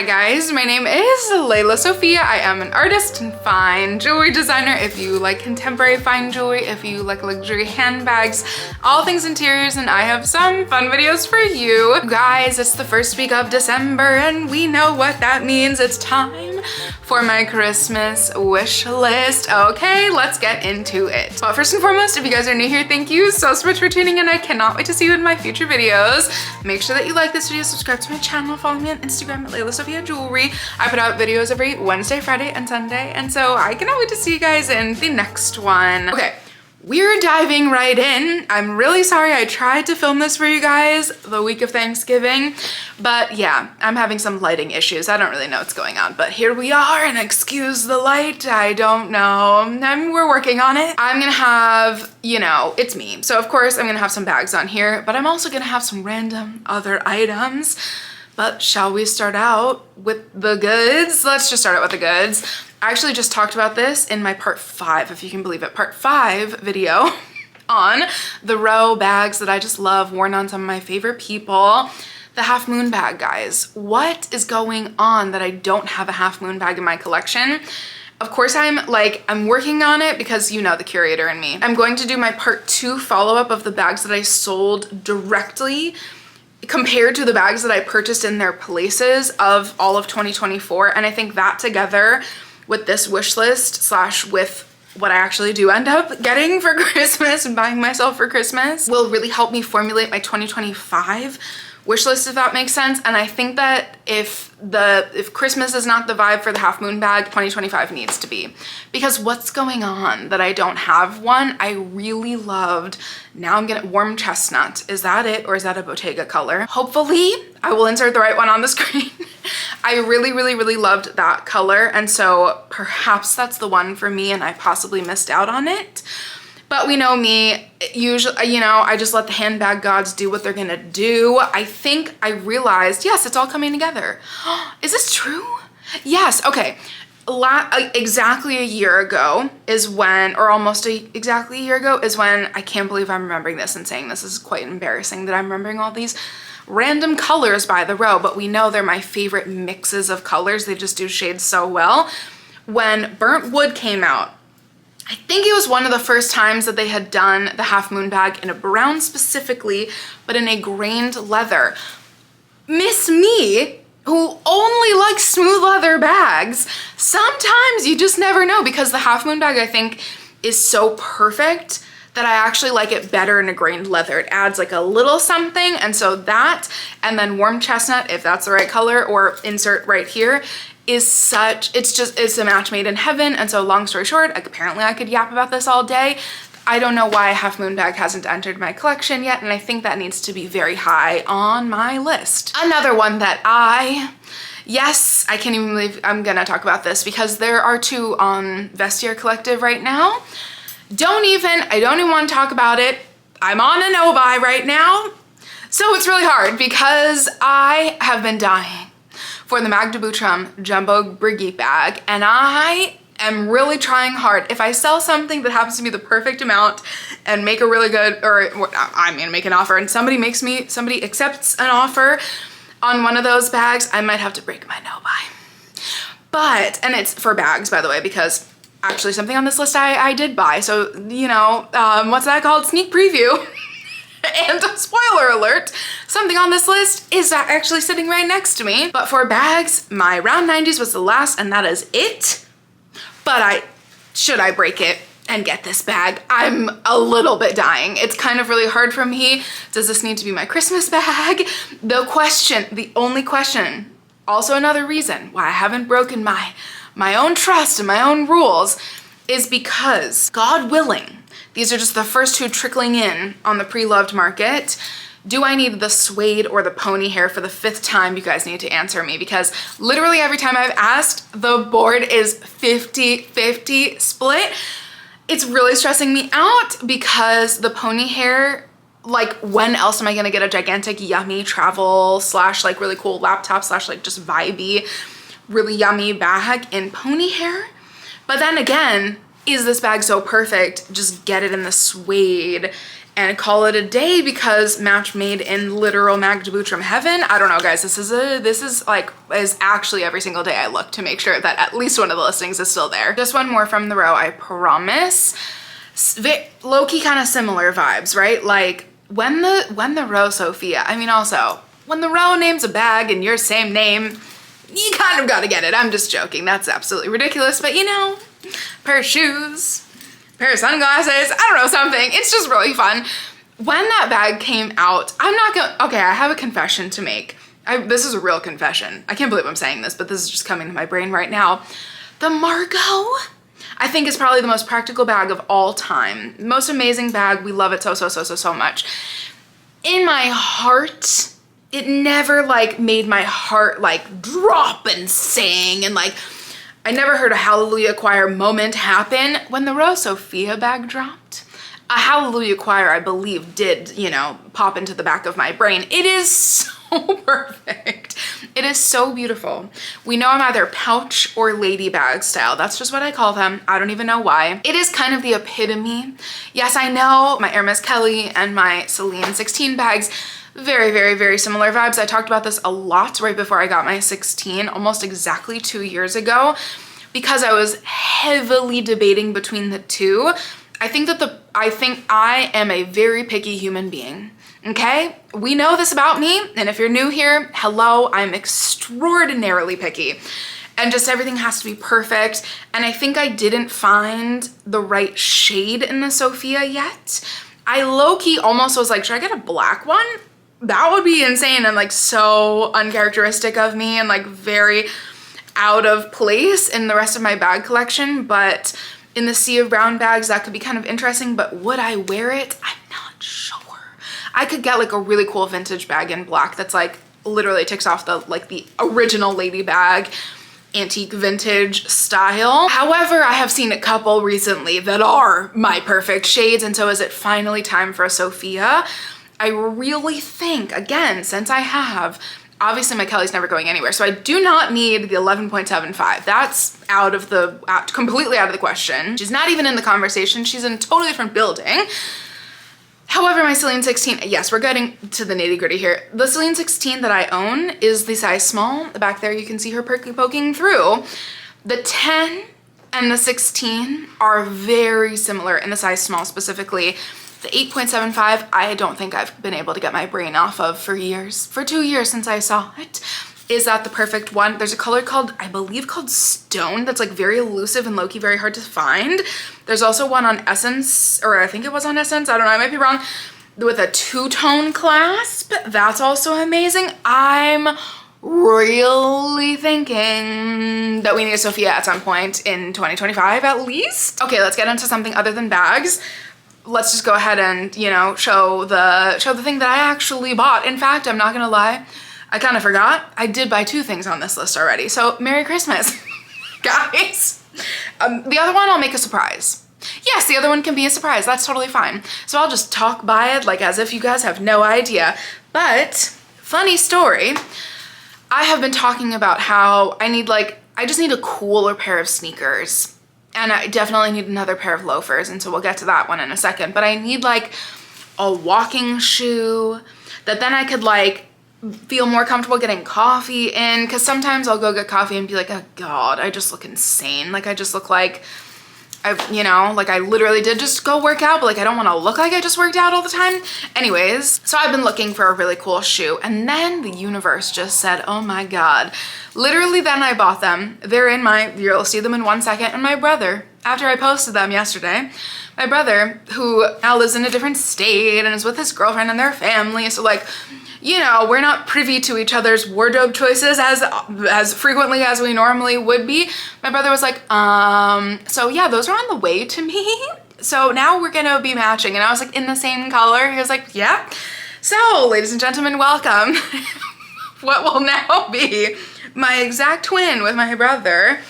Hi guys, my name is Lela Sophia. I am an artist and fine jewelry designer. If you like contemporary fine jewelry, if you like luxury handbags, all things interiors, and I have some fun videos for you. Guys, it's the first week of December and we know what that means. It's time for my Christmas wish list. Okay, let's get into it. But first and foremost, if you guys are new here, thank you so much for tuning in. I cannot wait to see you in my future videos. Make sure that you like this video, subscribe to my channel, follow me on Instagram at Lela Sophia Jewelry. I put out videos every Wednesday, Friday, and Sunday, and so I cannot wait to see you guys in the next one. Okay, we're diving right in. I'm really sorry I tried to film this for you guys the week of Thanksgiving, but yeah, I'm having some lighting issues. I don't really know what's going on, but here we are, and excuse the light. I don't know. We're working on it. I'm gonna have, you know, it's me. So of course I'm gonna have some bags on here, but I'm also gonna have some random other items. But shall we start out with the goods? Let's just start out with the goods. I actually just talked about this in my part 5, if you can believe it, part 5 video on the Row bags that I just love, worn on some of my favorite people. The half moon bag, guys. What is going on that I don't have a half moon bag in my collection? Of course I'm working on it because you know the curator in me. I'm going to do my part 2 follow-up of the bags that I sold directly compared to the bags that I purchased in their places of all of 2024. And I think that together with this wish list slash with what I actually do end up getting for Christmas and buying myself for Christmas will really help me formulate my 2025 wish list, if that makes sense. And I think that if Christmas is not the vibe for the half moon bag, 2025 needs to be. Because what's going on that I don't have one? I really loved, now I'm getting warm chestnut. Is that it, or is that a Bottega color? Hopefully I will insert the right one on the screen. I really loved that color, and so perhaps that's the one for me and I possibly missed out on it. But we know me, usually, you know, I just let the handbag gods do what they're gonna do. I think I realized, yes, it's all coming together. Is this true? Yes, okay. Exactly a year ago is when, or almost exactly a year ago is when, I can't believe I'm remembering this and saying this is quite embarrassing that I'm remembering all these random colors by the Row, but we know they're my favorite mixes of colors. They just do shades so well. When Burnt Wood came out, I think it was one of the first times that they had done the half moon bag in a brown specifically, but in a grained leather. Miss me, who only likes smooth leather bags, sometimes you just never know, because the half moon bag I think is so perfect that I actually like it better in a grained leather. It adds like a little something, and so that, and then warm chestnut, if that's the right color, or insert right here, is such, it's a match made in heaven. And so long story short, apparently I could yap about this all day. I don't know why a half moon bag hasn't entered my collection yet, and I think that needs to be very high on my list. Another one that yes, I can't even believe I'm gonna talk about this, because there are 2 on Vestiaire Collective right now. I don't even want to talk about it. I'm on a no buy right now. So it's really hard because I have been dying for the Magda Butrym Jumbo Brigitte bag, and I am really trying hard. If I sell something that happens to be the perfect amount and make a really good, or I'm gonna make an offer and somebody accepts an offer on one of those bags, I might have to break my no buy. But, and it's for bags, by the way, because actually something on this list I did buy. So, you know, what's that called? Sneak preview. And spoiler alert, something on this list is actually sitting right next to me. But for bags, my round 90s was the last, and that is it. But should I break it and get this bag? I'm a little bit dying. It's kind of really hard for me. Does this need to be my Christmas bag? The only question, also another reason why I haven't broken my own trust and my own rules, is because, God willing, these are just the first 2 trickling in on the pre-loved market. Do I need the suede or the pony hair for the 5th time? You guys need to answer me, because literally every time I've asked, the board is 50-50 split. It's really stressing me out because the pony hair, like, when else am I gonna get a gigantic yummy travel slash like really cool laptop slash like just vibey, really yummy bag in pony hair? But then again, is this bag so perfect? Just get it in the suede and call it a day because match made in literal Magda Butrym heaven. I don't know, guys. This is actually every single day I look to make sure that at least one of the listings is still there. Just one more from the Row, I promise. Low-key kind of similar vibes, right? Like when the Row Sofia, I mean, also when the Row names a bag and your same name, you kind of gotta get it. I'm just joking. That's absolutely ridiculous, but you know, pair of shoes, pair of sunglasses, I don't know, something. It's just really fun. When that bag came out, okay, I have a confession to make. This is a real confession. I can't believe I'm saying this, but this is just coming to my brain right now. The Margot, I think, is probably the most practical bag of all time. Most amazing bag. We love it so much. In my heart, it never like made my heart like drop and sing, and like I never heard a Hallelujah Choir moment happen. When the Row Sofia bag dropped, a Hallelujah Choir, I believe, did, you know, pop into the back of my brain. It is so perfect. It is so beautiful. We know I'm either pouch or lady bag style. That's just what I call them. I don't even know why. It is kind of the epitome. Yes, I know my Hermes Kelly and my Celine 16 bags, very similar vibes. I talked about this a lot right before I got my 16, almost exactly 2 years ago, because I was heavily debating between the two. I think I am a very picky human being. Okay, we know this about me, and if you're new here, hello, I'm extraordinarily picky, and just everything has to be perfect. And I think I didn't find the right shade in the Sophia yet. I low-key almost was like, should I get a black one? That would be insane and like so uncharacteristic of me and like very out of place in the rest of my bag collection. But in the sea of brown bags, that could be kind of interesting, but would I wear it? I'm not sure. I could get like a really cool vintage bag in black that's like literally ticks off the original lady bag, antique vintage style. However, I have seen a couple recently that are my perfect shades, and so is it finally time for a Sophia? I really think, again, since I have, obviously my Kelly's never going anywhere, so I do not need the 11.75. That's completely out of the question. She's not even in the conversation. She's in a totally different building. However, my Celine 16, yes, we're getting to the nitty gritty here. The Celine 16 that I own is the size small. Back there, you can see her poking through. The 10 and the 16 are very similar in the size small specifically. The 8.75, I don't think I've been able to get my brain off of for years. For 2 years since I saw it. Is that the perfect one? There's a color called, I believe called Stone, that's like very elusive and low-key very hard to find. There's also one on Essence, or I think it was on Essence, I don't know, I might be wrong, with a two-tone clasp. That's also amazing. I'm really thinking that we need a Sophia at some point in 2025 at least. Okay, let's get into something other than bags. Let's just go ahead and, you know, show the thing that I actually bought. In fact, I'm not gonna lie, I kind of forgot. I did buy 2 things on this list already. So Merry Christmas, guys. The other one I'll make a surprise. Yes, the other one can be a surprise. That's totally fine. So I'll just talk by it like as if you guys have no idea. But funny story, I have been talking about how I just need a cooler pair of sneakers. And I definitely need another pair of loafers. And so we'll get to that one in a second. But I need like a walking shoe that then I could like feel more comfortable getting coffee in, because sometimes I'll go get coffee and be like, oh god, I just look insane. Like I just look like I literally did just go work out, but like I don't want to look like I just worked out all the time. Anyways, so I've been looking for a really cool shoe, and then the universe just said, oh my god. Literally then I bought them. They're in you'll see them in 1 second, and my brother, after I posted them yesterday, my brother, who now lives in a different state and is with his girlfriend and their family, so like, you know, we're not privy to each other's wardrobe choices as frequently as we normally would be. My brother was like, so yeah, those are on the way to me. So now we're gonna be matching. And I was like, in the same color? He was like, yeah. So, ladies and gentlemen, welcome. What will now be my exact twin with my brother.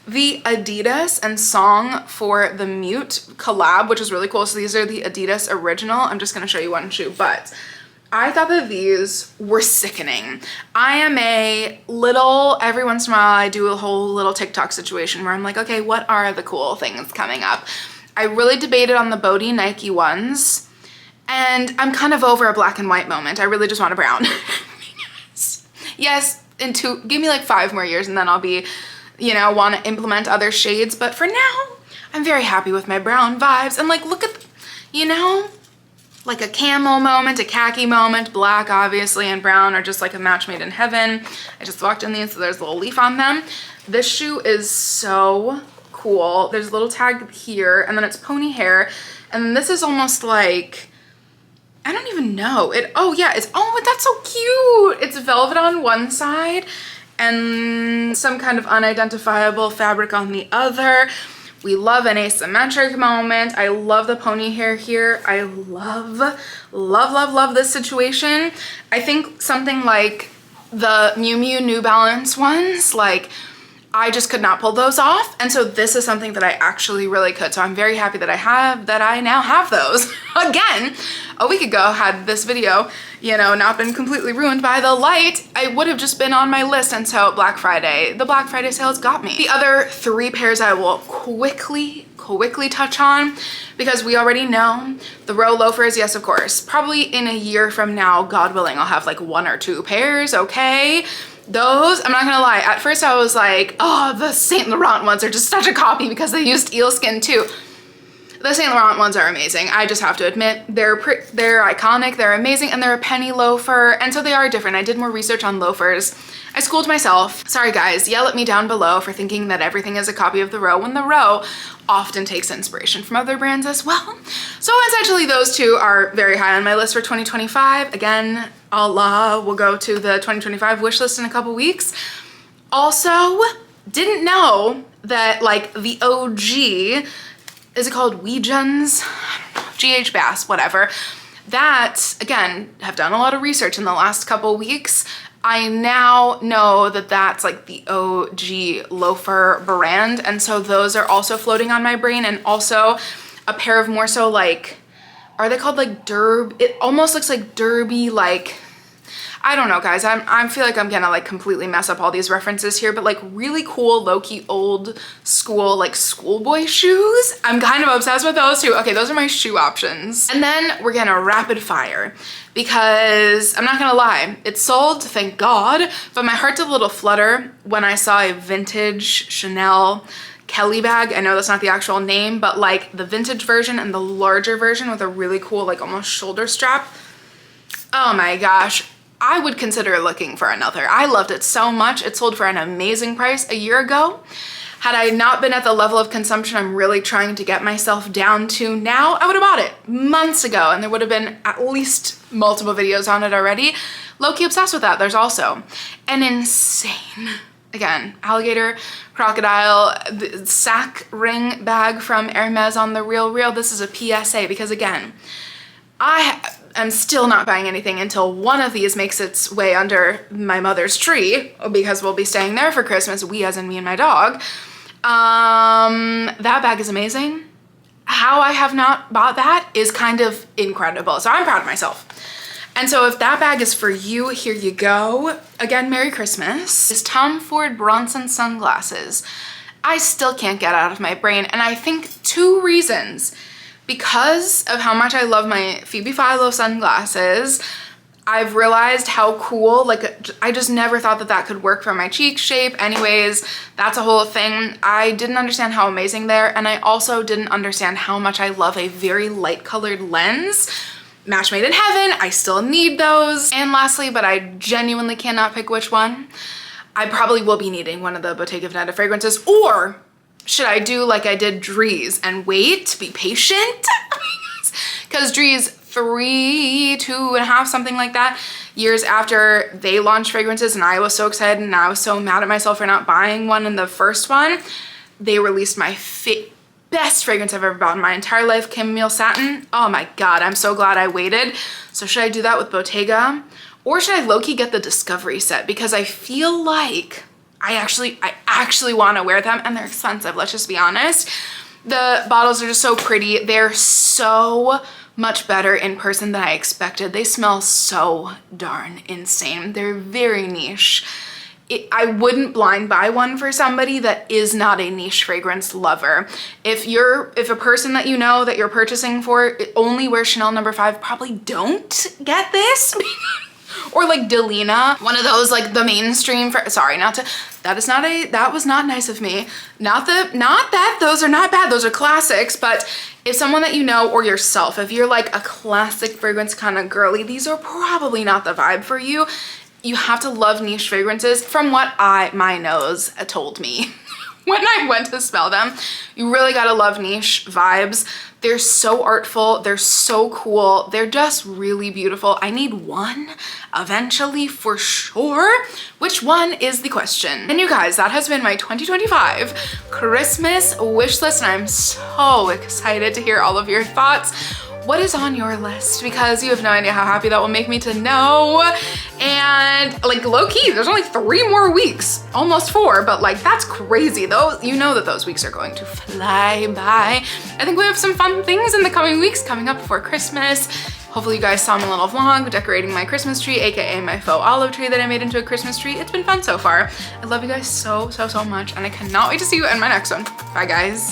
The Adidas and Song for the Mute collab, which is really cool. So these are the Adidas original. I'm just gonna show you one shoe, but I thought that these were sickening. I am every once in a while I do a whole little TikTok situation where I'm like, okay, what are the cool things coming up? I really debated on the Bodhi Nike ones, And I'm kind of over a black and white moment. I really just want a brown. Yes, give me like 5 more years and then I'll be, you know, want to implement other shades. But for now, I'm very happy with my brown vibes. And like, look at, you know, like a camel moment, a khaki moment, black obviously, and brown are just like a match made in heaven. I just walked in these, so there's a little leaf on them. This shoe is so cool. There's a little tag here, and then it's pony hair. And then this is almost like, I don't even know. Oh yeah, oh, that's so cute. It's velvet on one side and some kind of unidentifiable fabric on the other. We love an asymmetric moment. I love the pony hair here. I love, love, love, love this situation. I think something like the Miu Miu New Balance ones, like I just could not pull those off. And so this is something that I actually really could. So I'm very happy that I now have those. Again, a week ago, had this video, you know, not been completely ruined by the light, I would have just been on my list. And so the Black Friday sales got me. The other 3 pairs I will quickly touch on, because we already know the Row loafers. Yes, of course, probably in a year from now, God willing, I'll have like 1 or 2 pairs. Okay. Those, I'm not gonna lie, at first I was like, oh, the Saint Laurent ones are just such a copy because they used eel skin too. The Saint Laurent ones are amazing. I just have to admit, they're iconic, they're amazing, and they're a penny loafer, and so they are different. I did more research on loafers. I schooled myself. Sorry guys, yell at me down below for thinking that everything is a copy of the Row, when the Row often takes inspiration from other brands as well. So essentially those 2 are very high on my list for 2025. Again, we'll go to the 2025 wish list in a couple weeks. Also, didn't know that like the OG, is it called Weejuns? I don't know, GH Bass, whatever. That, again, have done a lot of research in the last couple weeks. I now know that that's like the OG loafer brand. And so those are also floating on my brain, and also a pair of more so like, are they called like it almost looks like derby, like, I don't know guys, I feel like I'm gonna like completely mess up all these references here, but like really cool, low-key old school, like schoolboy shoes. I'm kind of obsessed with those too. Okay, those are my shoe options. And then we're gonna rapid fire, because I'm not gonna lie, it sold, thank God, but my heart did a little flutter when I saw a vintage Chanel Kelly bag. I know that's not the actual name, but like the vintage version and the larger version with a really cool, like almost shoulder strap. Oh my gosh. I would consider looking for another. I loved it so much. It sold for an amazing price a year ago. Had I not been at the level of consumption I'm really trying to get myself down to now, I would have bought it months ago, and there would have been at least multiple videos on it already. Low-key obsessed with that. There's also an insane, again, alligator, crocodile, sack ring bag from Hermes on The Real Real. This is a PSA because, again, I'm still not buying anything until one of these makes its way under my mother's tree, because we'll be staying there for Christmas, we as in me and my dog. That bag is amazing. How I have not bought that is kind of incredible. So I'm proud of myself. And so if that bag is for you, here you go. Again, Merry Christmas. Is Tom Ford Bronson sunglasses. I still can't get out of my brain. And I think 2 reasons. Because of how much I love my Phoebe Philo sunglasses, I've realized how cool, like, I just never thought that that could work for my cheek shape. Anyways, that's a whole thing. I didn't understand how amazing they are, and I also didn't understand how much I love a very light colored lens. Match made in heaven, I still need those. And lastly, but I genuinely cannot pick which one, I probably will be needing one of the Bottega Veneta fragrances, or should I do like I did Dries and wait, be patient? Because Dries 3, 2.5, something like that, years after they launched fragrances, and I was so excited and I was so mad at myself for not buying one in the first one, they released my best fragrance I've ever bought in my entire life, Chamomile Satin. Oh my God, I'm so glad I waited. So should I do that with Bottega? Or should I low-key get the Discovery set? Because I feel like I actually want to wear them, and they're expensive, let's just be honest. The bottles are just so pretty. They're so much better in person than I expected. They smell so darn insane. They're very niche. I wouldn't blind buy one for somebody that is not a niche fragrance lover. If a person that you know that you're purchasing for only wears Chanel No. 5, probably don't get this. Or like Delina, one of those like the mainstream, sorry, that was not nice of me. Not that those are not bad, those are classics, but if someone that you know or yourself, if you're like a classic fragrance kind of girly, these are probably not the vibe for you. You have to love niche fragrances from what my nose told me when I went to smell them. You really gotta love niche vibes. They're so artful, they're so cool, they're just really beautiful. I need one eventually for sure. Which one is the question? And you guys, that has been my 2025 Christmas wish list, and I'm so excited to hear all of your thoughts. What is on your list? Because you have no idea how happy that will make me to know. And like low key, there's only 3 more weeks, almost 4, but like that's crazy. Though you know that those weeks are going to fly by. I think we have some fun things in the coming weeks coming up before Christmas. Hopefully you guys saw my little vlog decorating my Christmas tree, aka my faux olive tree that I made into a Christmas tree. It's been fun so far. I love you guys so much, and I cannot wait to see you in my next one. Bye guys.